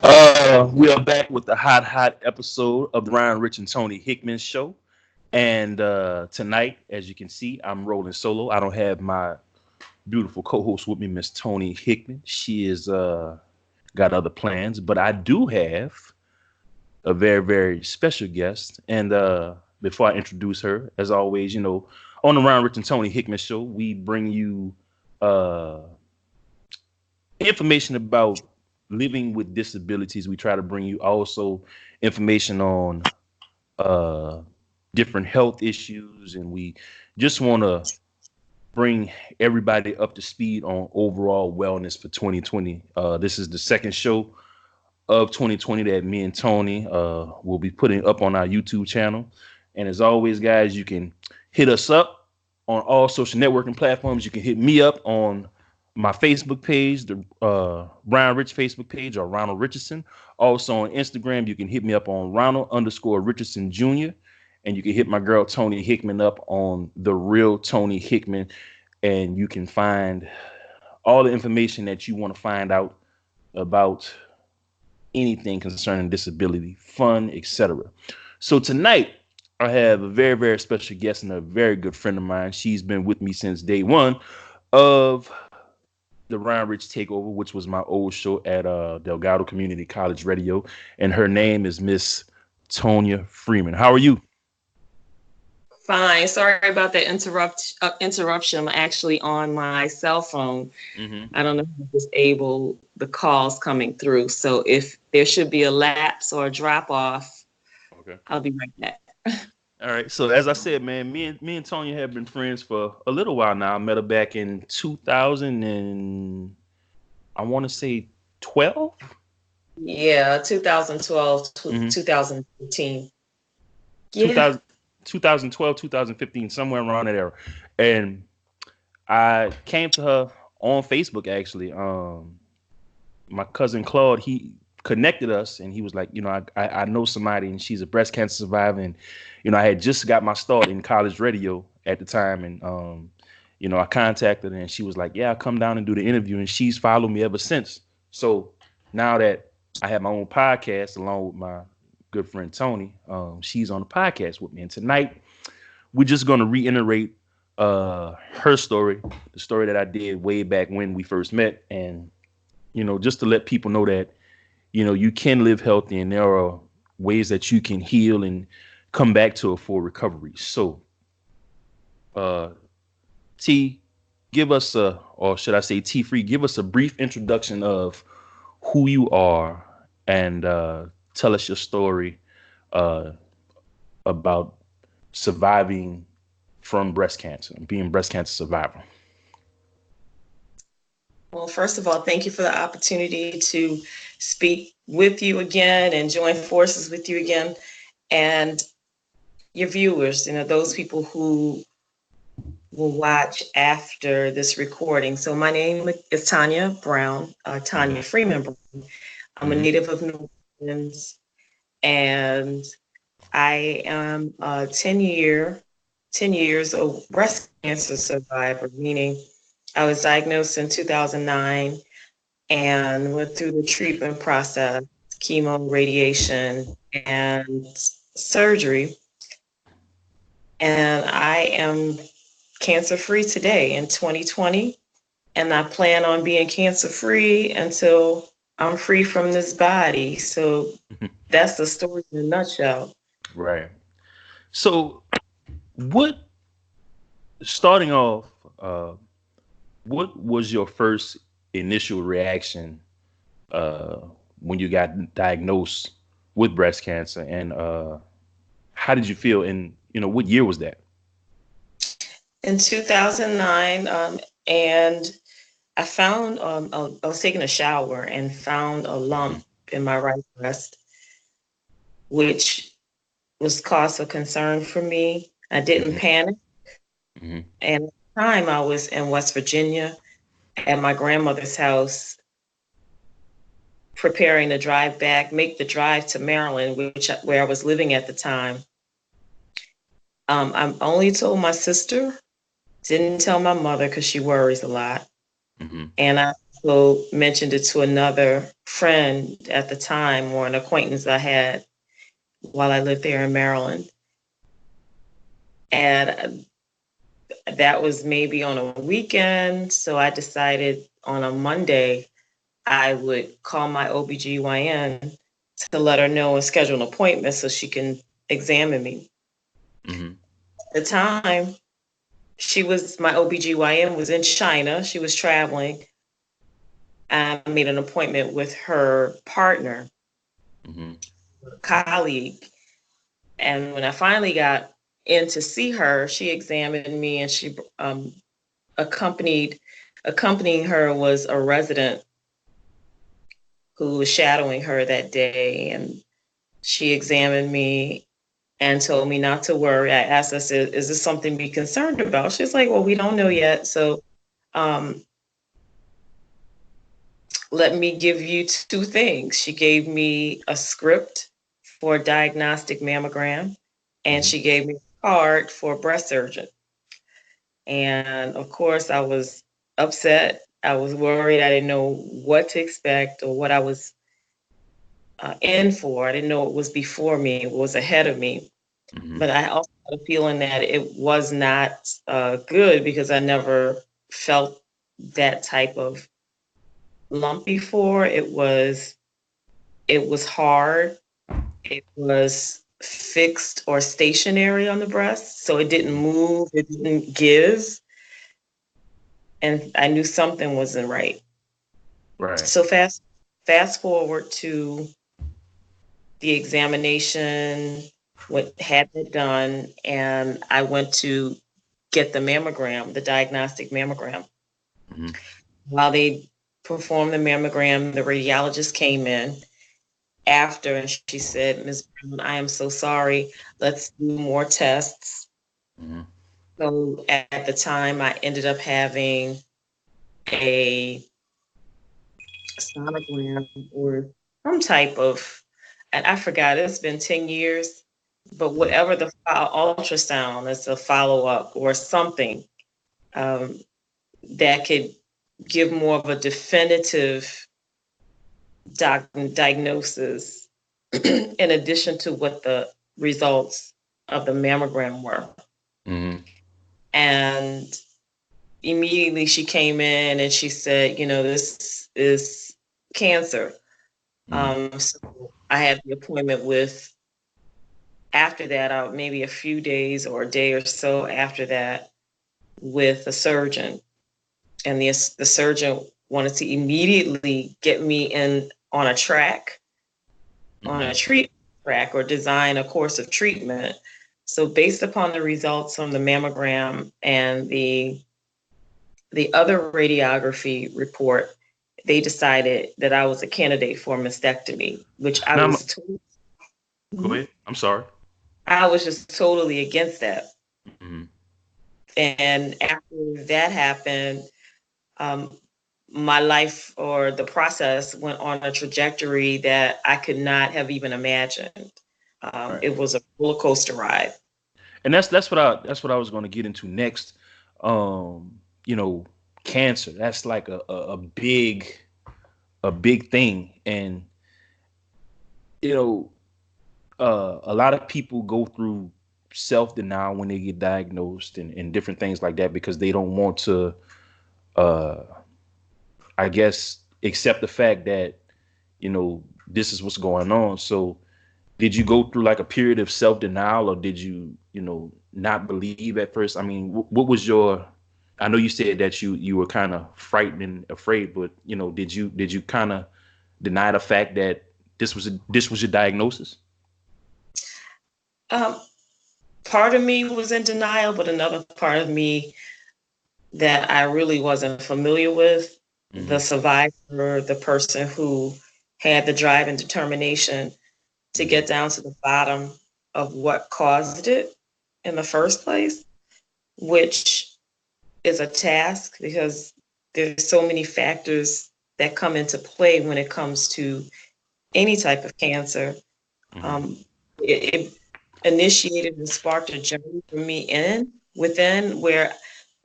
We are back with the hot episode of the Ryan Rich and Tony Hickman show. And tonight, as you can see, I'm rolling solo. I don't have my beautiful co-host with me, Miss Toni Hickman. She is got other plans, but I do have a very special guest. And before I introduce her, as always, on the Ryan Rich and Tony Hickman show, we bring you uh information about living with disabilities. We try to bring you also information on uh, different health issues, and we just want to bring everybody up to speed on overall wellness for 2020. This is the second show of 2020 that me and Toni will be putting up on our YouTube channel. And as always, guys, you can hit us up on all social networking platforms. You can hit me up on my Facebook page, the Ryan Rich Facebook page, or Ronald Richardson. Also on Instagram, you can hit me up on Ronald_Richardson Jr. And you can hit my girl Toni Hickman up on the real Toni Hickman. And you can find all the information that you want to find out about anything concerning disability, fun, etc. So tonight, I have a very special guest and a very good friend of mine. She's been with me since day one of the Ryan Rich Takeover, which was my old show at Delgado Community College Radio. And her name is Miss Tonya Freeman. How are you? Fine. Sorry about the interruption. I'm actually on my cell phone. Mm-hmm. I don't know how to disable the calls coming through. So if there should be a lapse or a drop off, Okay. I'll be right back. All right. So as I said, man, me and Tonya have been friends for a little while now. I met her back in 2000 and I want to say 12. Yeah, 2012 to Mm-hmm. 2015. Yeah. 2000, 2012, 2015, somewhere around that era. And I came to her on Facebook actually. My cousin Claude, he connected us and he was like, I know somebody and she's a breast cancer survivor. And, I had just got my start in college radio at the time. And, I contacted her and she was like, yeah, I'll come down and do the interview. And she's followed me ever since. So now that I have my own podcast along with my good friend Toni, she's on the podcast with me. And tonight we're just going to reiterate her story, the story that I did way back when we first met. And, just to let people know that, you can live healthy and there are ways that you can heal and come back to a full recovery. So, T, give us or should I say T Free, give us a brief introduction of who you are and tell us your story uh, about surviving from breast cancer and being breast cancer survivor. Well, first of all, thank you for the opportunity to speak with you again and join forces with you again. And your viewers, those people who will watch after this recording. So my name is Tonya Brown, Tonya Freeman Brown. I'm a native of New Orleans, and I am a 10 years old breast cancer survivor, meaning I was diagnosed in 2009 and went through the treatment process, chemo, radiation, and surgery. And I am cancer-free today in 2020, and I plan on being cancer-free until I'm free from this body. So that's the story in a nutshell. Right. So, what starting off, uh, what was your first initial reaction uh, when you got diagnosed with breast cancer, and how did you feel? And what year was that? In 2009, and I found, I was taking a shower and found a lump in my right breast, which was cause of concern for me. I didn't panic. Mm-hmm. And at the time I was in West Virginia at my grandmother's house, preparing to make the drive to Maryland, where I was living at the time. I only told my sister, didn't tell my mother because she worries a lot. Mm-hmm. And I also mentioned it to another friend at the time, or an acquaintance I had while I lived there in Maryland. And that was maybe on a weekend. So I decided on a Monday I would call my OBGYN to let her know and schedule an appointment so she can examine me. Mm-hmm. At the time, my OBGYN was in China. She was traveling. I made an appointment with her partner, Mm-hmm. colleague. And when I finally got in to see her, she examined me, and she accompanied accompanying her was a resident who was shadowing her that day. And she examined me and told me not to worry. I asked her, is this something to be concerned about? She's like, well, we don't know yet. So um, let me give you two things. She gave me a script for a diagnostic mammogram, and Mm-hmm. she gave me a card for a breast surgeon. And of course, I was upset. I was worried. I didn't know what to expect or what I was in for. I didn't know it was before me, it was ahead of me. Mm-hmm. But I also had a feeling that it was not good, because I never felt that type of lump before. It was hard. It was fixed or stationary on the breast, so it didn't move, it didn't give, and I knew something wasn't right. Right. So fast forward to the examination, what had it done, and I went to get the mammogram, the diagnostic mammogram. Mm-hmm. While they performed the mammogram, the radiologist came in after, and she said, Ms. Brown, I am so sorry. Let's do more tests. Mm-hmm. So at the time, I ended up having a sonogram or some type of, and I forgot, it's been 10 years, but whatever the ultrasound is, a follow up or something um, that could give more of a definitive diagnosis in addition to what the results of the mammogram were. Mm-hmm. And immediately she came in and she said, this is cancer. Mm-hmm. So I had the appointment with, after that, maybe a few days or a day or so after that, with a surgeon. And the surgeon wanted to immediately get me in on a track, on Mm-hmm. a treatment track, or design a course of treatment. So based upon the results from the mammogram and the other radiography report, they decided that I was a candidate for mastectomy, which I Now, was totally, go ahead. I'm sorry. I was just totally against that. Mm-hmm. And after that happened, um, my life, or the process, went on a trajectory that I could not have even imagined. Right. It was a roller coaster ride. And that's what I was going to get into next. You know, cancer. That's like a big thing, and you know, a lot of people go through self denial when they get diagnosed and different things like that because they don't want to, uh, I guess, accept the fact that this is what's going on. So did you go through like a period of self denial, or did you not believe at first? I mean, what was your? I know you said that you were kind of frightened and afraid, but did you kind of deny the fact that this was your diagnosis? Um, Part of me was in denial, but another part of me that I really wasn't familiar with, the Mm-hmm. survivor, the person who had the drive and determination to Mm-hmm. get down to the bottom of what caused it in the first place, which is a task, because there's so many factors that come into play when it comes to any type of cancer. Mm-hmm. Um, it initiated and sparked a journey for me within, where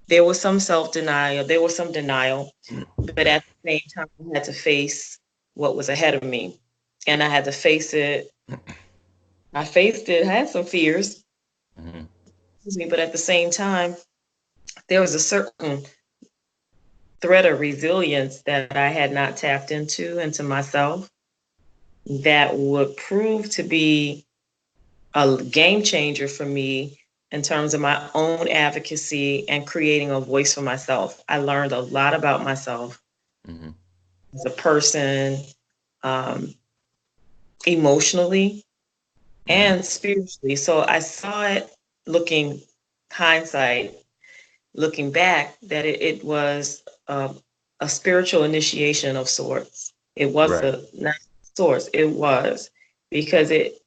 there was some self denial, there was some denial, but at the same time, I had to face what was ahead of me. And I had to face it. I faced it, had some fears, Mm-hmm. excuse me, but at the same time, there was a certain thread of resilience that I had not tapped into myself, that would prove to be a game changer for me in terms of my own advocacy and creating a voice for myself. I learned a lot about myself Mm-hmm. as a person, um, emotionally Mm-hmm. and spiritually. So I saw it, looking hindsight, looking back, that it was a spiritual initiation of sorts. It was Right. a not source. It was, because it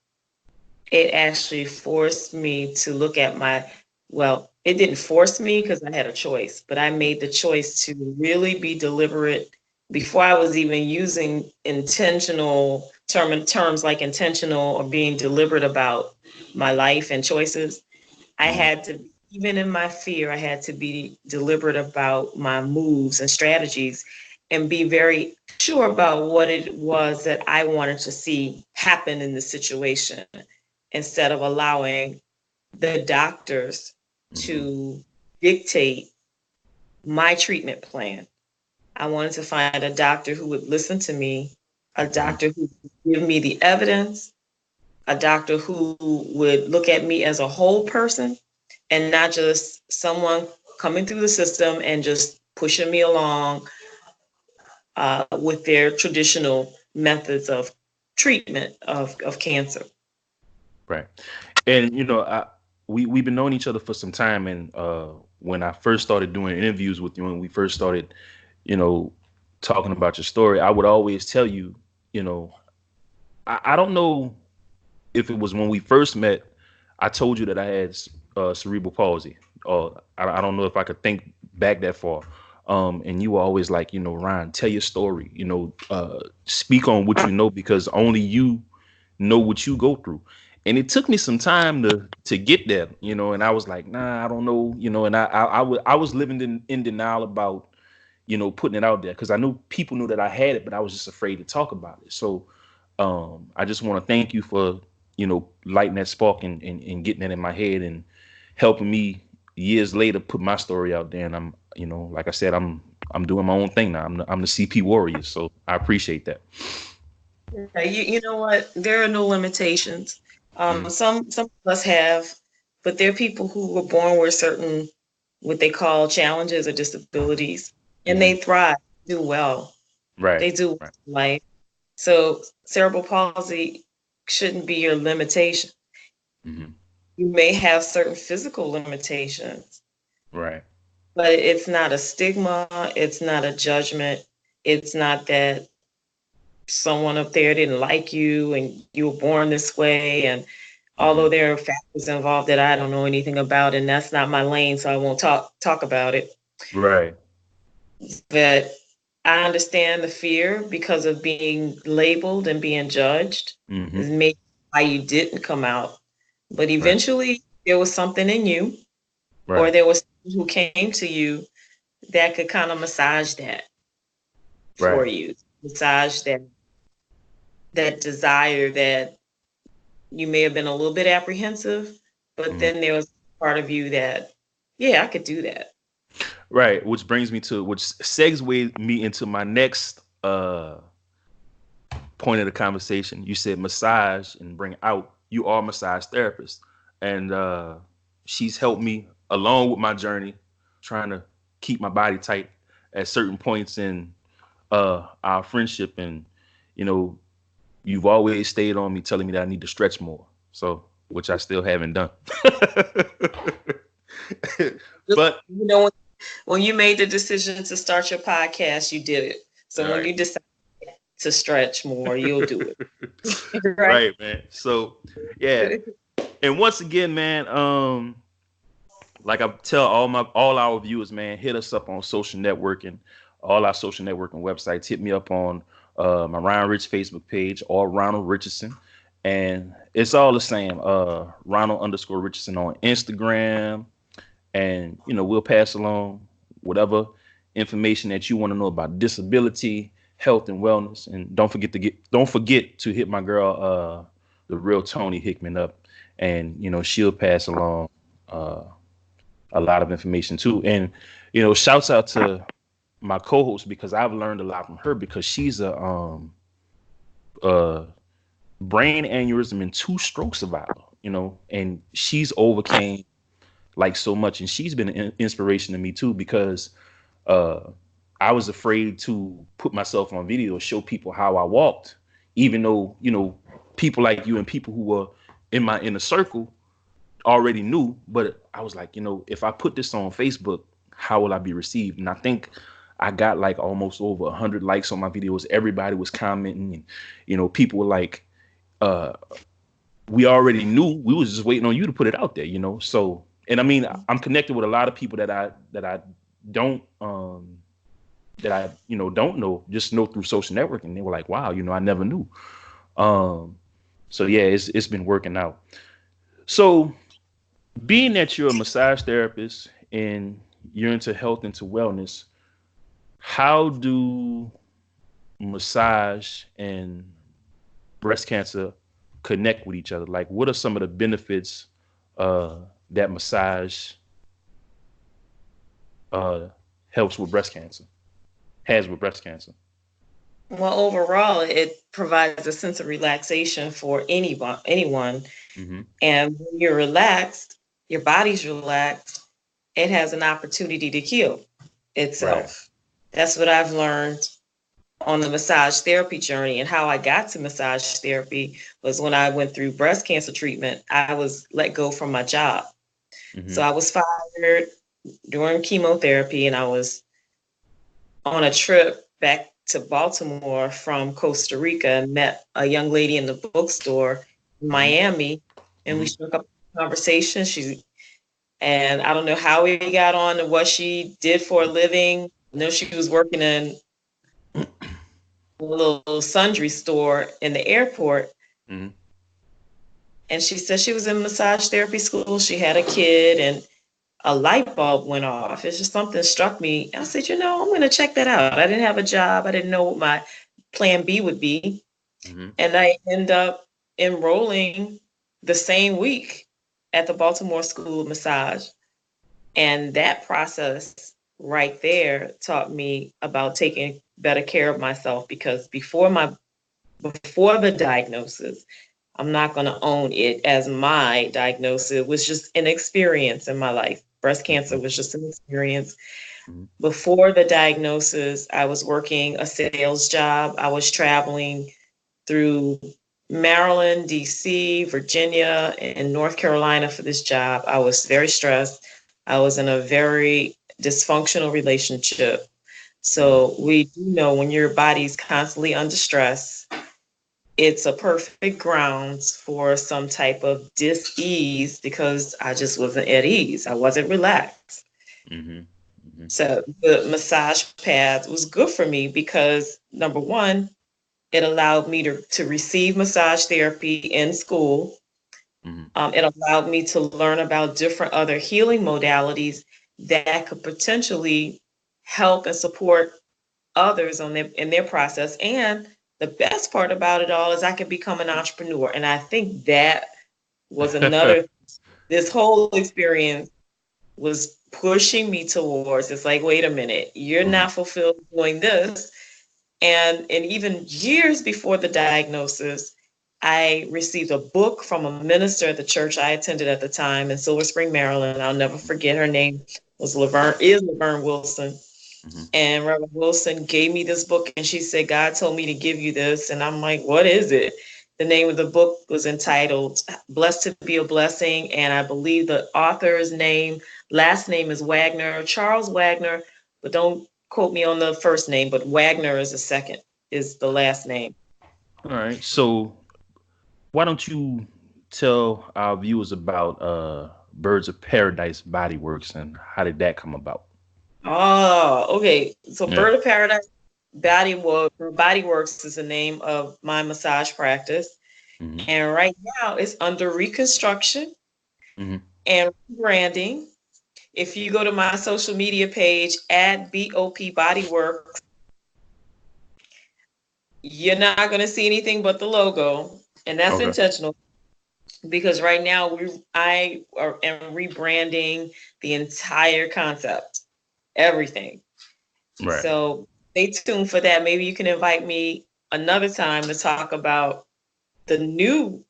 actually forced me to look at my, well, it didn't force me because I had a choice, but I made the choice to really be deliberate before I was even using intentional terms like intentional or being deliberate about my life and choices. I Mm-hmm. had to, even in my fear, I had to be deliberate about my moves and strategies and be very sure about what it was that I wanted to see happen in the situation, instead of allowing the doctors Mm-hmm. to dictate my treatment plan. I wanted to find a doctor who would listen to me, a Mm-hmm. doctor who would give me the evidence, a doctor who would look at me as a whole person and not just someone coming through the system and just pushing me along with their traditional methods of treatment of cancer. Right. And we've been knowing each other for some time, and when I first started doing interviews with you and we first started, you know, talking about your story, I would always tell you, you know, I don't know if it was when we first met, I told you that I had cerebral palsy. I don't know if I could think back that far. And you were always like, Ryan, tell your story, speak on what you know, because only you know what you go through. And it took me some time to get there, and I was like, nah, I don't know, and I was living in denial about, putting it out there, because I knew people knew that I had it, but I was just afraid to talk about it. So I just want to thank you for, lighting that spark and getting it in my head and helping me years later put my story out there. And I'm, like I said, I'm doing my own thing now. I'm the CP warrior. So I appreciate that. Yeah, you know what? There are no limitations. Mm-hmm. Some of us have, but there are people who were born with certain, what they call, challenges or disabilities, and Mm-hmm. they thrive, do well. Right. They do well Right. in life. So cerebral palsy shouldn't be your limitation. Mm-hmm. You may have certain physical limitations, Right. but it's not a stigma. It's not a judgment. It's not that someone up there didn't like you and you were born this way. And Mm-hmm. although there are factors involved that I don't know anything about, and that's not my lane, so I won't talk about it. Right. But I understand the fear because of being labeled and being judged Mm-hmm. is maybe why you didn't come out. But Right. eventually there was something in you, or Right. there was someone who came to you that could kind of massage that for Right. you, massage that desire that you may have been a little bit apprehensive, but Mm-hmm. then there was part of you that, yeah, I could do that. Right. Which segues me into my next point of the conversation. You said massage and bring out. You are a massage therapist, and she's helped me along with my journey, trying to keep my body tight at certain points in our friendship. And you know, you've always stayed on me, telling me that I need to stretch more. So, which I still haven't done. But You know, when you made the decision to start your podcast, you did it. all So when right. you decide to stretch more, you'll do it. Right. Right, man. So yeah. And once again, man, like I tell all our viewers, man, hit us up on social networking, all our social networking websites. Hit me up on my Ryan Rich Facebook page or Ronald Richardson. And it's all the same. Ronald_Richardson on Instagram. And we'll pass along whatever information that you want to know about disability, health and wellness. And don't forget to hit my girl, the real Toni Hickman up, and she'll pass along uh, a lot of information too. And shouts out to my co-host because I've learned a lot from her because she's a brain aneurysm and 2 stroke survivor. And she's overcame like so much, and she's been an inspiration to me too because uh I was afraid to put myself on video, show people how I walked, even though people like you and people who were in my inner circle already knew. But I was like, if I put this on Facebook, how will I be received? And I think I got like almost over 100 likes on my videos. Everybody was commenting, and people were like, uh we already knew, we was just waiting on you to put it out there. So, and I mean, I'm connected with a lot of people that I don't don't know, just know through social networking. They were like, wow, I never knew. So yeah, it's been working out. So being that you're a massage therapist and you're into health, into wellness, how do massage and breast cancer connect with each other? Like, what are some of the benefits uh, that massage uh, helps with breast cancer, has with breast cancer? Well, overall, it provides a sense of relaxation for anyone. Mm-hmm. And when you're relaxed, your body's relaxed, it has an opportunity to heal Right. itself. That's what I've learned on the massage therapy journey. And how I got to massage therapy was when I went through breast cancer treatment. I was let go from my job. Mm-hmm. So I was fired during chemotherapy, and I was on a trip back to Baltimore from Costa Rica and met a young lady in the bookstore in Mm-hmm. Miami, and we Mm-hmm. struck up a conversation. And I don't know how we got on and what she did for a living. I know she was working in a little sundry store in the airport. Mm-hmm. And she said she was in massage therapy school. She had a kid, and a light bulb went off. It's just something struck me. I said, I'm going to check that out. I didn't have a job. I didn't know what my plan B would be. Mm-hmm. And I end up enrolling the same week at the Baltimore School of Massage. And that process right there taught me about taking better care of myself, because before the diagnosis, I'm not going to own it as my diagnosis. It was just an experience in my life. Breast cancer was just an experience. Mm-hmm. Before the diagnosis, I was working a sales job. I was traveling through Maryland, DC, Virginia, and North Carolina for this job. I was very stressed. I was in a very dysfunctional relationship. Mm-hmm. So we do know when your body's constantly under stress, it's a perfect grounds for some type of dis-ease, because I just wasn't at ease. I wasn't relaxed. Mm-hmm. Mm-hmm. So the massage pad was good for me because, number one, it allowed me to receive massage therapy in school. Mm-hmm. It allowed me to learn about different other healing modalities that could potentially help and support others in their process. And the best part about it all is I could become an entrepreneur. And I think that was another, this whole experience was pushing me towards, it's like, wait a minute, you're Mm-hmm. not fulfilled doing this. And even years before the diagnosis, I received a book from a minister at the church I attended at the time in Silver Spring, Maryland. I'll never forget, her name is Laverne Wilson. Mm-hmm. And Reverend Wilson gave me this book, and she said, God told me to give you this. And I'm like, what is it? The name of the book was entitled Blessed to Be a Blessing. And I believe the author's last name is Wagner, Charles Wagner, but don't quote me on the first name, but Wagner is the last name. All right. So why don't you tell our viewers about Birds of Paradise Body Works and how did that come about? Oh, okay. So Yeah. Bird of Paradise Body Works is the name of my massage practice. Mm-hmm. And right now it's under reconstruction Mm-hmm. and branding. If you go to my social media page at BOP Bodyworks, you're not going to see anything but the logo, and that's Okay. intentional because right now am rebranding the entire concept, everything. Right. So stay tuned for that. Maybe you can invite me another time to talk about the new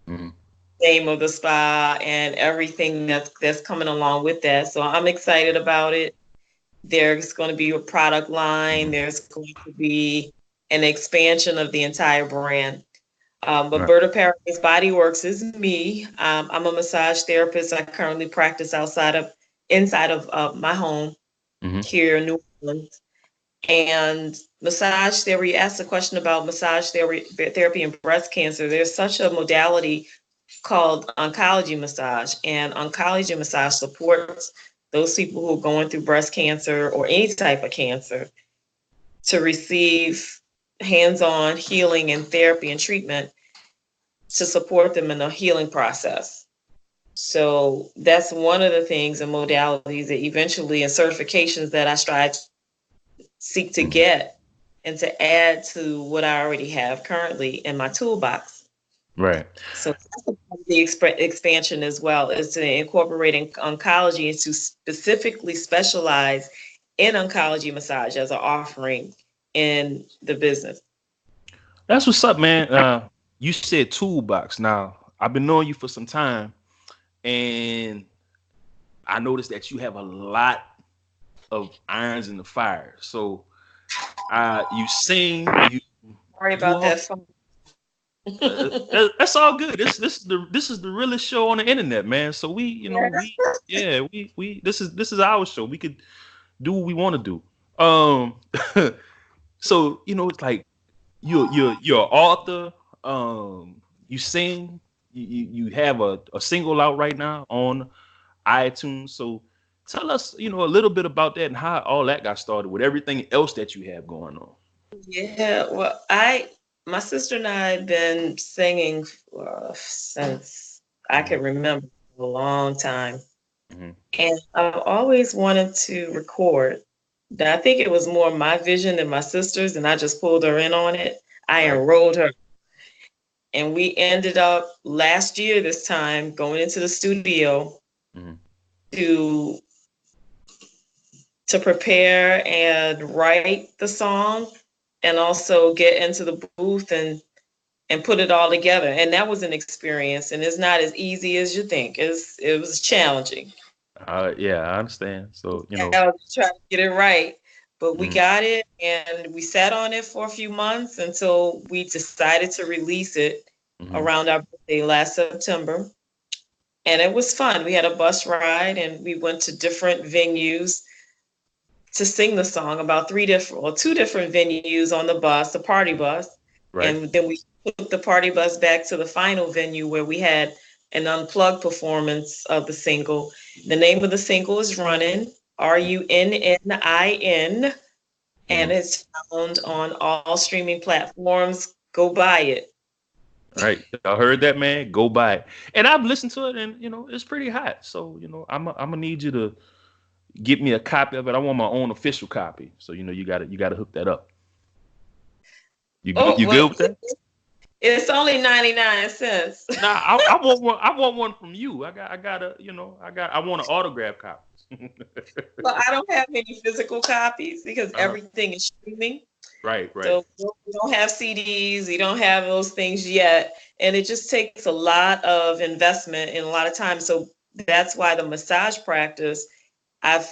Hmm. name of the spa and everything that's coming along with that. So I'm excited about it. There's going to be a product line. Hmm. There's going to be an expansion of the entire brand. But Right. Bird of Paradise Body Works is me. I'm a massage therapist. I currently practice inside of my home Hmm. here in New Orleans. And massage therapy, you asked a question about therapy and breast cancer. There's such a modality called oncology massage, and oncology massage supports those people who are going through breast cancer or any type of cancer to receive hands-on healing and therapy and treatment to support them in the healing process. So that's one of the things and modalities that eventually and certifications that I strive seek to Hmm. get and to add to what I already have currently in my toolbox. Right. So that's a part of the expansion as well, is to incorporating oncology and to specifically specialize in oncology massage as an offering in the business. That's what's up, man. You said toolbox. Now, I've been knowing you for some time, and I noticed that you have a lot of irons in the fire. So, you sing, you Sorry do about all. that phone. That's all good. This is the realest show on the internet, man. So we this is our show. We could do what we want to do. Um, so it's like you're an author. You sing. You have a single out right now on iTunes. So tell us, a little bit about that and how all that got started with everything else that you have going on. Yeah, well, my sister and I have been singing since I Hmm. can remember, a long time. Hmm. And I've always wanted to record. I think it was more my vision than my sister's, and I just pulled her in on it. I Right. enrolled her, and we ended up last year this time going into the studio Hmm. to prepare and write the song, and also get into the booth and put it all together. And that was an experience, and it's not as easy as you think. It was challenging. Yeah, I understand. So, I was trying to get it right, but we hmm. got it, and we sat on it for a few months until we decided to release it Hmm. around our birthday last September. And it was fun. We had a bus ride, and we went to different venues to sing the song, about two different venues on the bus, the party bus. Right. And then we took the party bus back to the final venue where we had an unplugged performance of the single. The name of the single is Running, Runnin, and Hmm. it's found on all streaming platforms. Go buy it. Right. I heard that, man. Go buy it. And I've listened to it, and it's pretty hot. So, I'm gonna need you to get me a copy of it. I want my own official copy. So, you gotta hook that up. You good? Oh, You well, good with that? it's only 99 cents. Nah, I want one. I want one from you. I want an autograph copy. Well, I don't have any physical copies because Uh-huh. everything is streaming. Right. Right. So we don't have CDs, we don't have those things yet. And it just takes a lot of investment and a lot of time. So that's why the massage practice, I've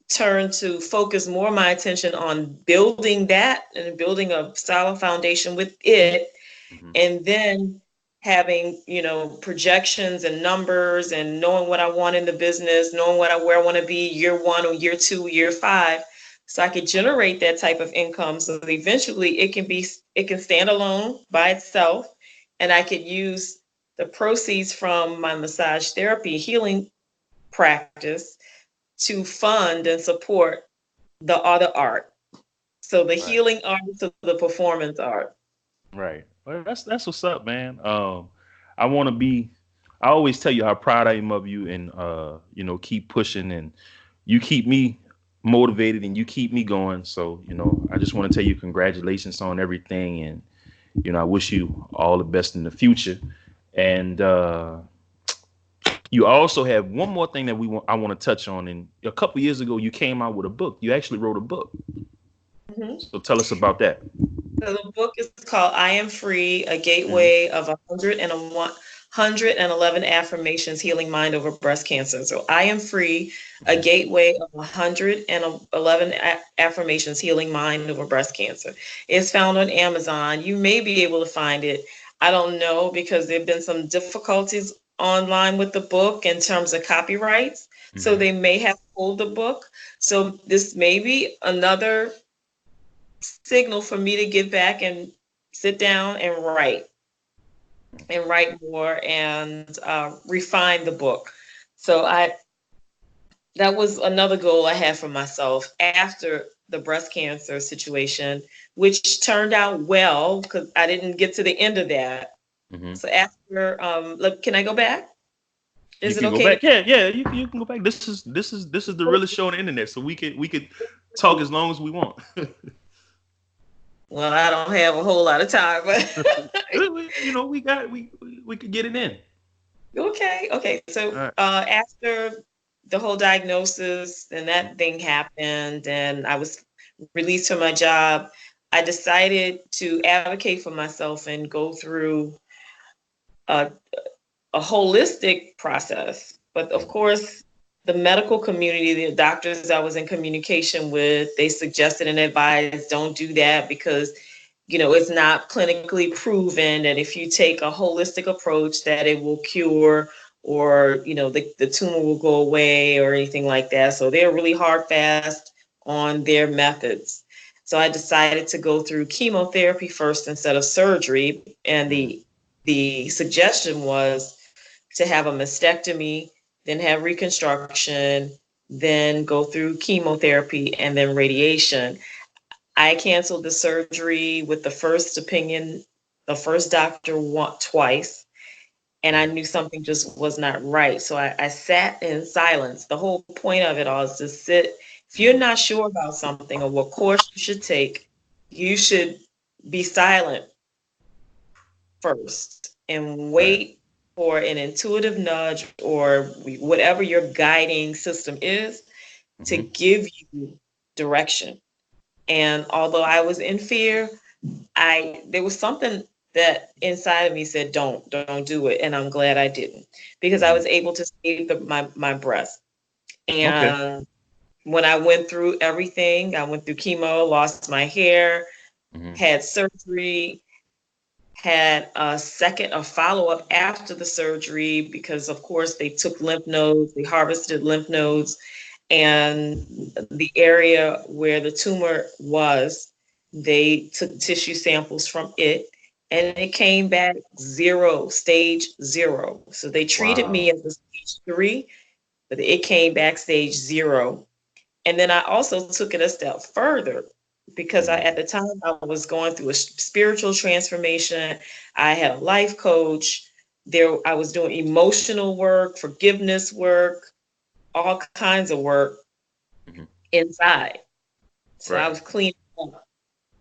turned to focus more of my attention on building that and building a solid foundation with it. Hmm. And then having, projections and numbers and knowing what I want in the business, knowing where I want to be year one or year two, year five, so I could generate that type of income. So that eventually it can stand alone by itself, and I could use the proceeds from my massage therapy healing practice to fund and support the other art. So the Right. healing art to the performance art. Right. Well, that's what's up, man. I want to be. I always tell you how proud I am of you, and keep pushing, and you keep me motivated and you keep me going. So, I just want to tell you congratulations on everything. And, I wish you all the best in the future. And you also have one more thing that I want to touch on. And a couple years ago, you came out with a book. You actually wrote a book. Mhm. So tell us about that. So the book is called I Am Free, a Hmm. gateway of 111 affirmations healing mind over breast cancer. So I Am Free, a Hmm. gateway of 111 affirmations healing mind over breast cancer. It's found on Amazon. You may be able to find it. I don't know because there have been some difficulties online with the book in terms of copyrights. So Hmm. they may have pulled the book. So this may be another signal for me to get back and sit down and write more and refine the book. So that was another goal I had for myself after the breast cancer situation, which turned out well because I didn't get to the end of that. Hmm. So after, look, can I go back? You Is it can go okay to? back. Yeah, yeah. You can go back. This is the realest show on the internet. So we could talk as long as we want. Well, I don't have a whole lot of time, but We could get it in. okay, okay. So All right. after the whole diagnosis and that thing happened, and I was released from my job, I decided to advocate for myself and go through a, a holistic process. But of course, the medical community, the doctors I was in communication with, they suggested and advised don't do that because it's not clinically proven that if you take a holistic approach that it will cure or, the tumor will go away or anything like that. So they're really hard fast on their methods. So I decided to go through chemotherapy first instead of surgery. And Mhm. the suggestion was to have a mastectomy, then have reconstruction, then go through chemotherapy and then radiation. I canceled the surgery with the first opinion, the first doctor twice, and I knew something just was not right. So I sat in silence. The whole point of it all is to sit. If you're not sure about something or what course you should take, you should be silent first and Right. wait for an intuitive nudge or whatever your guiding system is to Hmm. give you direction. And although I was in fear, there was something that inside of me said, don't do it. And I'm glad I didn't because I Hmm. was able to save my breast. Okay. And when I went through everything, I went through chemo, lost my hair, Hmm. had surgery, had a follow-up after the surgery because of course they took lymph nodes, they harvested lymph nodes, and the area where the tumor was, they took tissue samples from it and it came back zero, stage zero. So they treated me Wow. as a stage three, but it came back stage zero. And then I also took it a step further because Hmm. at the time I was going through a spiritual transformation. I had a life coach. I was doing emotional work, forgiveness work, all kinds of work Hmm. inside. So I Right. was cleaning up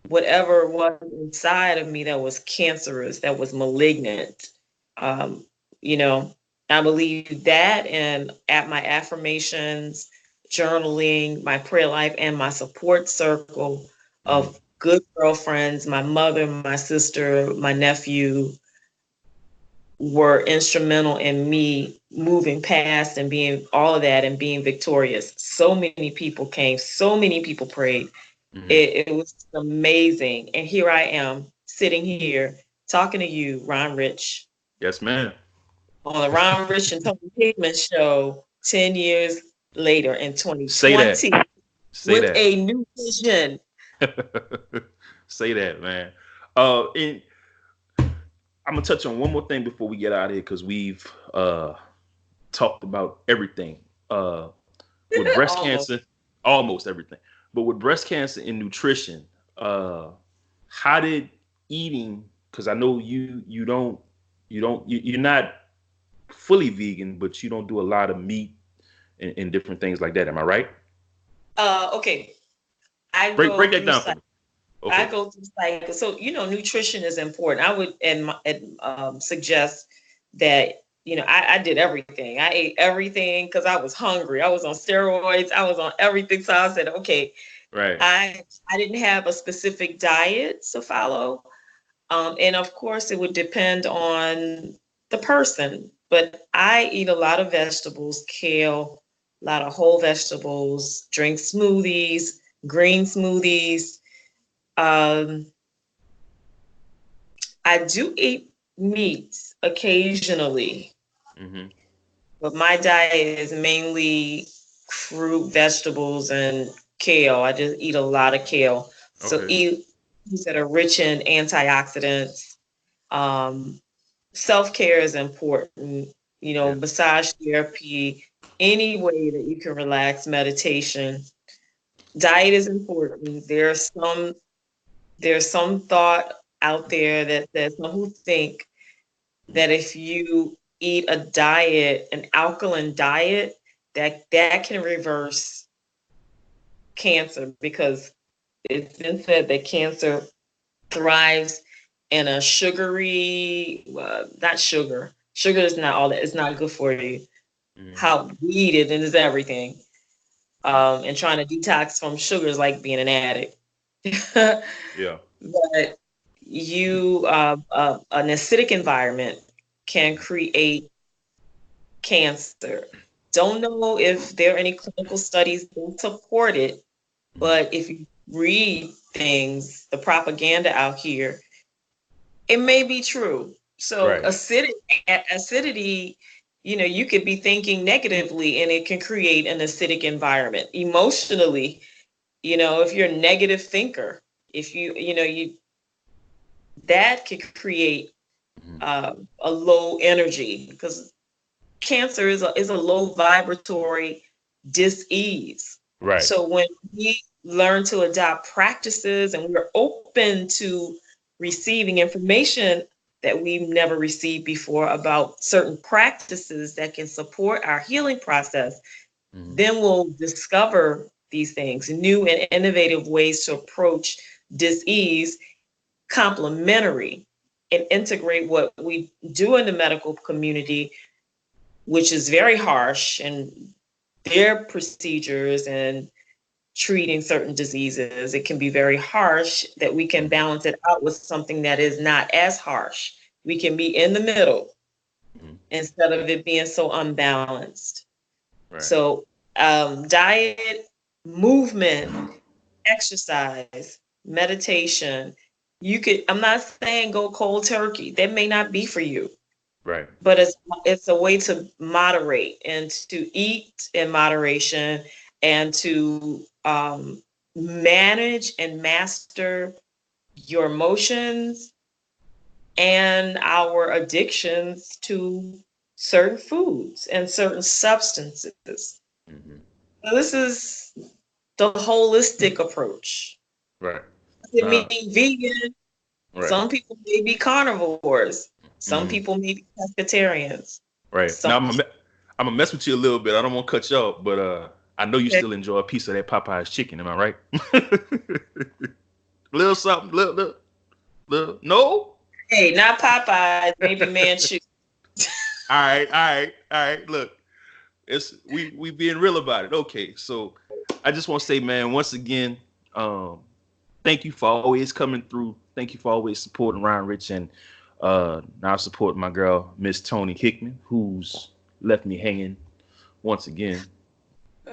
whatever was inside of me that was cancerous, that was malignant. Um, you know, I believe that, and at my affirmations, journaling, my prayer life, and my support circle Hmm. of good girlfriends, my mother, my sister, my nephew, were instrumental in me moving past and being all of that and being victorious. So many people came, so many people prayed. Hmm. It was amazing. And here I am sitting here talking to you, Ron Rich, Yes, ma'am. on the Ron Rich and Tony Hickman show 10 years later in Say that. 2020 Say with that. a new vision. Say that, man. And I'm gonna touch on one more thing before we get out of here because we've talked about everything. With breast Almost. cancer, almost everything. But with breast cancer and nutrition, uh, how did eating? Because I know you're not fully vegan, but you don't do a lot of meat and different things like that. Am I right? Okay. I Break go that through down for me. I Okay. go through cycles. So, nutrition is important. I would suggest that, I did everything. I ate everything because I was hungry. I was on steroids. I was on everything. So I said, okay, Right. I didn't have a specific diet to follow. And of course, it would depend on the person. But I eat a lot of vegetables, kale, a lot of whole vegetables, drink smoothies, green smoothies. Um, I do eat meat occasionally, Mm-hmm. but my diet is mainly fruit, vegetables, and kale. I just eat a lot of kale. So Okay. eat foods that are rich in antioxidants. Um, Self-care is important, Yeah. massage therapy, any way that you can relax, meditation. Diet is important. There's some thought out there that says some who think that if you eat a diet, an alkaline diet, that can reverse cancer, because it's been said that cancer thrives in a sugary, not sugar. Sugar is not all that. It's not good for you. Mm-hmm. How we eat it and is everything. And trying to detox from sugar is like being an addict. Yeah. But an acidic environment can create cancer. Don't know if there are any clinical studies that support it, Mm-hmm. but if you read things, the propaganda out here, it may be true. So Right. acidity, you could be thinking negatively and it can create an acidic environment. Emotionally, if you're a negative thinker, if you that could create Mm-hmm. a low energy, because cancer is a low vibratory dis-ease. Right. So when we learn to adopt practices and we're open to receiving information that we've never received before about certain practices that can support our healing process, Mm-hmm. then we'll discover these things, new and innovative ways to approach dis-ease, complementary, and integrate what we do in the medical community, which is very harsh, and their procedures and treating certain diseases, it can be very harsh, that we can Mm-hmm. balance it out with something that is not as harsh. We can be in the middle Mm-hmm. instead of it being so unbalanced. Right. So, diet, movement, exercise, meditation. I'm not saying go cold turkey. That may not be for you, Right. but it's a way to moderate and to eat in moderation, and to manage and master your emotions and our addictions to certain foods and certain substances. Mm-hmm. So this is the holistic approach. Right. It Nah. mean vegan. Right. Some people may be carnivores. Some Mm-hmm. people may be pescatarians. Right. Some Now I'm gonna mess with you a little bit. I don't want to cut you off, but I know you still enjoy a piece of that Popeye's chicken. Am I right? Little something. Little. No. Hey, not Popeyes, maybe Manchu. All right. All right. All right. Look, we being real about it. Okay. So I just want to say, man, once again, um, thank you for always coming through. Thank you for always supporting Ryan Rich, and now supporting my girl, Miss Toni Hickman, who's left me hanging once again.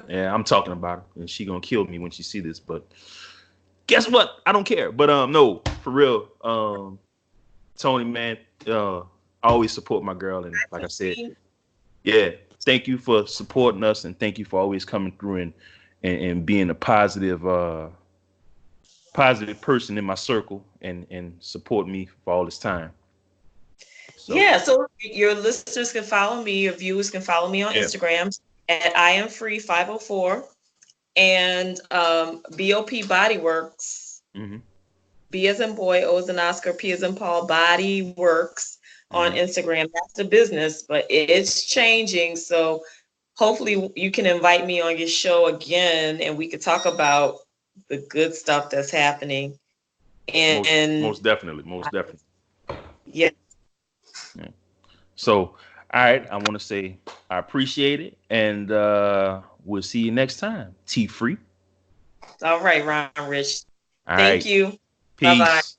Yeah, I'm talking about her, and she gonna kill me when she see this. But guess what? I don't care. But no, for real, Toni, man, I always support my girl, and like I said, yeah, thank you for supporting us, and thank you for always coming through and being a positive person in my circle, and support me for all this time. So Yeah, so your listeners can follow me, your viewers can follow me on yeah. Instagram at I am free 504, and BOP Body Works, Hmm. B as in boy, O as in Oscar, P as in Paul, Body Works on Hmm. Instagram. That's the business, but it's changing. So hopefully you can invite me on your show again and we could talk about the good stuff that's happening. And Most definitely, most definitely. yeah, Yeah. So, all right, I want to say I appreciate it, and we'll see you next time. T free. all right, Ron Rich. All Thank right, you. Bye bye. peace.